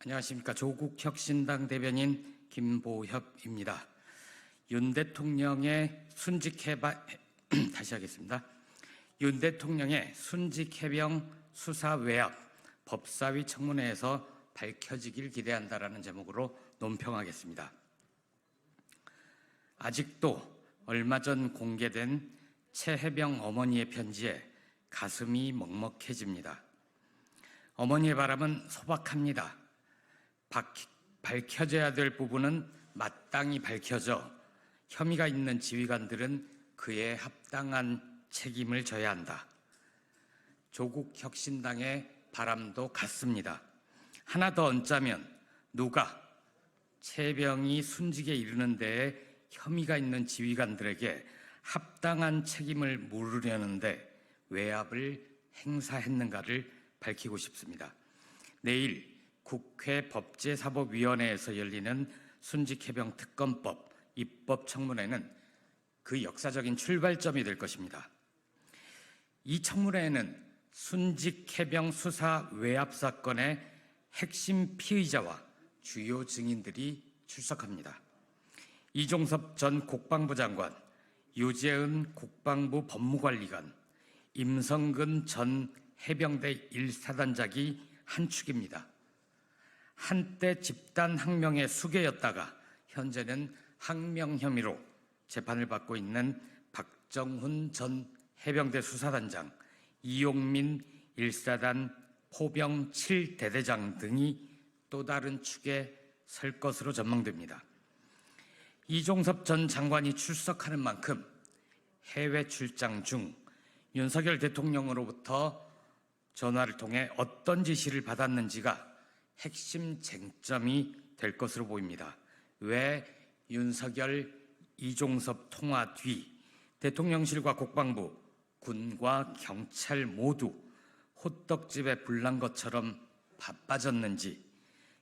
안녕하십니까. 조국혁신당 대변인 김보협입니다. 윤 대통령의 다시 하겠습니다. 윤 대통령의 순직해병 수사 외압 법사위 청문회에서 밝혀지길 기대한다라는 제목으로 논평하겠습니다. 아직도 얼마 전 공개된 최혜병 어머니의 편지에 가슴이 먹먹해집니다. 어머니의 바람은 소박합니다. 밝혀져야 될 부분은 마땅히 밝혀져 혐의가 있는 지휘관들은 그에 합당한 책임을 져야 한다. 조국 혁신당의 바람도 같습니다. 하나 더 얹자면 누가 최병이 순직에 이르는 데에 혐의가 있는 지휘관들에게 합당한 책임을 물으려는데 외압을 행사했는가를 밝히고 싶습니다. 내일 국회 법제사법위원회에서 열리는 순직해병 특검법 입법 청문회는 그 역사적인 출발점이 될 것입니다. 이 청문회에는 순직해병 수사 외압 사건의 핵심 피의자와 주요 증인들이 출석합니다. 이종섭 전 국방부 장관, 유재은 국방부 법무관리관, 임성근 전 해병대 1사단장이 한 축입니다. 한때 집단 항명의 수괴였다가 현재는 항명 혐의로 재판을 받고 있는 박정훈 전 해병대 수사단장, 이용민 1사단 포병 7대대장 등이 또 다른 축에 설 것으로 전망됩니다. 이종섭 전 장관이 출석하는 만큼 해외 출장 중 윤석열 대통령으로부터 전화를 통해 어떤 지시를 받았는지가 핵심 쟁점이 될 것으로 보입니다. 왜 윤석열, 이종섭 통화 뒤 대통령실과 국방부, 군과 경찰 모두 호떡집에 불난 것처럼 바빠졌는지,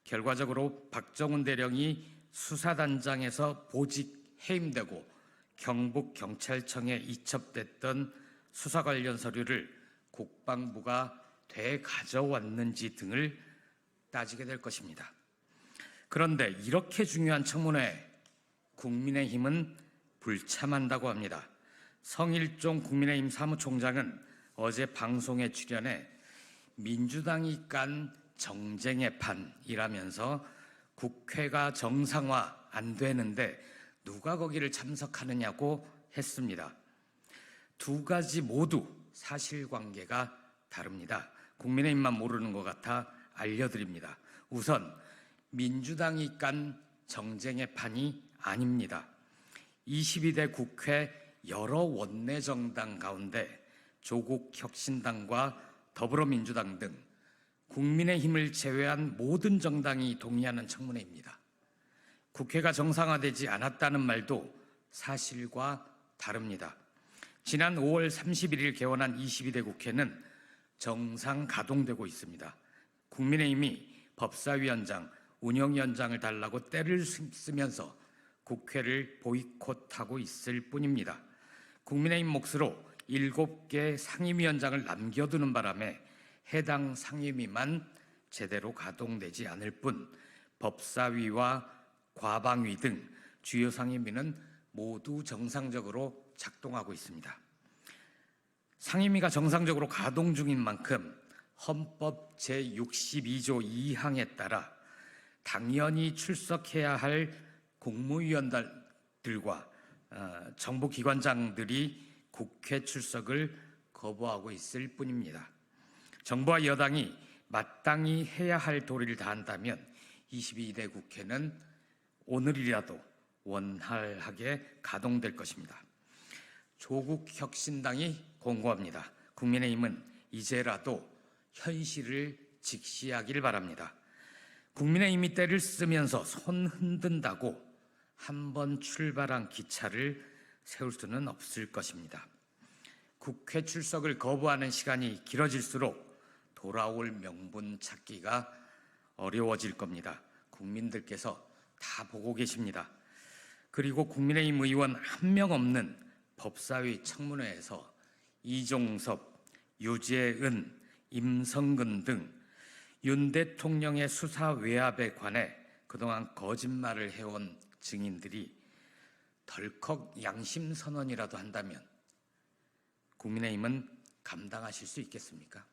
결과적으로 박정훈 대령이 수사단장에서 보직 해임되고 경북경찰청에 이첩됐던 수사 관련 서류를 국방부가 되가져왔는지 등을 따지게 될 것입니다. 그런데 이렇게 중요한 청문회에 국민의힘은 불참한다고 합니다. 성일종 국민의힘 사무총장은 어제 방송에 출연해 민주당이 깐 정쟁의 판이라면서 국회가 정상화 안 되는데 누가 거기를 참석하느냐고 했습니다. 두 가지 모두 사실관계가 다릅니다. 국민의힘만 모르는 것 같아 알려드립니다. 우선 민주당이 깐 정쟁의 판이 아닙니다. 22대 국회 여러 원내정당 가운데 조국혁신당과 더불어민주당 등 국민의힘을 제외한 모든 정당이 동의하는 청문회입니다. 국회가 정상화되지 않았다는 말도 사실과 다릅니다. 지난 5월 31일 개원한 22대 국회는 정상 가동되고 있습니다. 국민의힘이 법사위원장, 운영위원장을 달라고 떼를 쓰면서 국회를 보이콧하고 있을 뿐입니다. 국민의힘 몫으로 7개 상임위원장을 남겨두는 바람에 해당 상임위만 제대로 가동되지 않을 뿐 법사위와 과방위 등 주요 상임위는 모두 정상적으로 작동하고 있습니다. 상임위가 정상적으로 가동 중인 만큼 헌법 제62조 2항에 따라 당연히 출석해야 할 국무위원들과 정부기관장들이 국회 출석을 거부하고 있을 뿐입니다. 정부와 여당이 마땅히 해야 할 도리를 다한다면 22대 국회는 오늘이라도 원활하게 가동될 것입니다. 조국혁신당이 공고합니다. 국민의힘은 이제라도 현실을 직시하길 바랍니다. 국민의힘이 때를 쓰면서 손 흔든다고 한번 출발한 기차를 세울 수는 없을 것입니다. 국회 출석을 거부하는 시간이 길어질수록 돌아올 명분 찾기가 어려워질 겁니다. 국민들께서 다 보고 계십니다. 그리고 국민의힘 의원 한 명 없는 법사위 청문회에서 이종섭, 유재은, 임성근 등 윤 대통령의 수사 외압에 관해 그동안 거짓말을 해온 증인들이 덜컥 양심 선언이라도 한다면 국민의힘은 감당하실 수 있겠습니까?